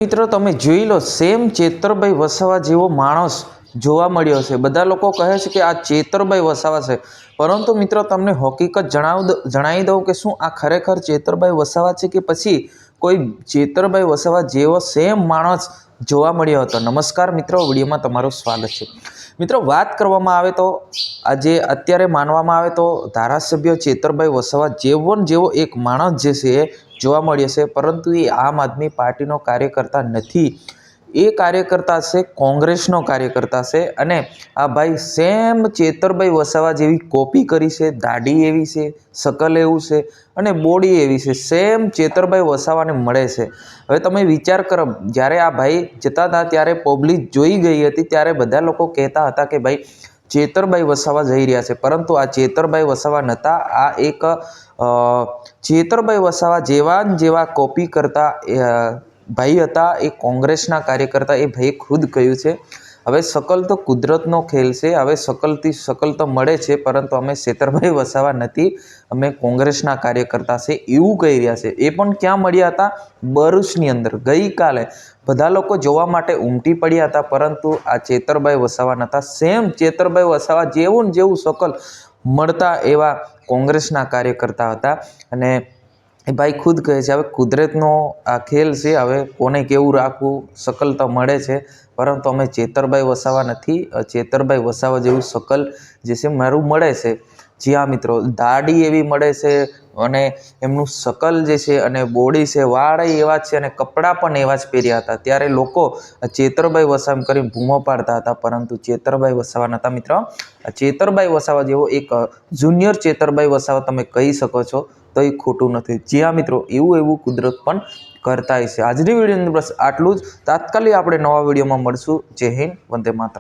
મિત્રો તમે જોઈ લો, સેમ ચેતરભાઈ વસાવા જેવો માણસ જોવા મળ્યો છે। બધા લોકો કહે છે કે આ ચેતરભાઈ વસાવા છે, પરંતુ મિત્રો તમને હકીકત જણાવી દઉં કે શું આ ખરેખર ચેતરભાઈ વસાવા છે કે પછી કોઈ ચેતરભાઈ વસાવા જેવો સેમ માણસ જોવા મળ્યો હતો। નમસ્કાર મિત્રો, વિડીયોમાં તમારું સ્વાગત છે। મિત્રો વાત કરવામાં આવે તો આજે અત્યારે માનવામાં આવે તો ધારાસભ્ય ચેતરભાઈ વસાવા જેવો એક માણસ જે છે જોવા મળ્યો છે, પરંતુ એ આમ આદમી પાર્ટીનો કાર્યકર્તા નથી। એ કાર્યકર્તા છે કોંગ્રેસનો કાર્યકર્તા છે, અને આ ભાઈ સેમ ચેતરભાઈ વસાવા જેવી કોપી કરી છે। દાઢી એવી છે, શકલ એવું છે અને બોડી એવી છે, સેમ ચેતરભાઈ વસાવાને મળે છે। હવે તમે વિચાર કરો, જ્યારે આ ભાઈ જતા હતા ત્યારે પબ્લિક જોઈ ગઈ હતી, ત્યારે બધા લોકો કહેતા હતા કે ભાઈ ચેતરભાઈ વસાવા જઈ રહ્યા છે, પરંતુ આ ચેતરભાઈ વસાવા નહોતા। આ એક ચેતરભાઈ વસાવા જેવા કોપી કરતા ભાઈ હતા, એ કોંગ્રેસના કાર્યકર્તા। એ ભાઈએ ખુદ કહ્યું છે, હવે શકલ તો કુદરતનો ખેલ છે, હવે શકલથી શકલ તો મળે છે, પરંતુ અમે ચેતરભાઈ વસાવા નથી, અમે કોંગ્રેસના કાર્યકર્તા છે એવું કહી રહ્યા છે। એ પણ ક્યાં મળ્યા હતા? ભરૂચની અંદર ગઈકાલે બધા લોકો જોવા માટે ઉમટી પડ્યા હતા, પરંતુ આ ચેતરભાઈ વસાવા નહોતા। સેમ ચેતરભાઈ વસાવા જેવું શકલ મળતા એવા કોંગ્રેસના કાર્યકર્તા હતા। અને એ ભાઈ ખુદ કહે છે, હવે કુદરતનો આ ખેલ છે, હવે કોને કેવું રાખવું, શકલ તો મળે છે, પરંતુ અમે ચેતરભાઈ વસાવા નથી। ચેતરભાઈ વસાવા જેવું શકલ જે છે મારું મળે છે। જી હા મિત્રો, દાઢી એવી મળે છે અને એમનું શકલ જે છે અને બોડી છે, વાળ એવા છે અને કપડાં પણ એવા જ પહેર્યા હતા। ત્યારે લોકો ચેતરભાઈ વસાવા કરીને બૂમો પાડતા હતા, પરંતુ ચેતરભાઈ વસાવા નહોતા। મિત્રો, ચેતરભાઈ વસાવા જેવો એક જુનિયર ચેતરભાઈ વસાવા તમે કહી શકો છો તો એ ખોટું નથી। જી હા મિત્રો, એવું કુદરત પણ કરતા છે। આજની વિડીયોની બસ આટલું જ। તાત્કાલિક આપણે નવા વિડીયોમાં મળશું। જય હિન્દ, વંદે માતરમ।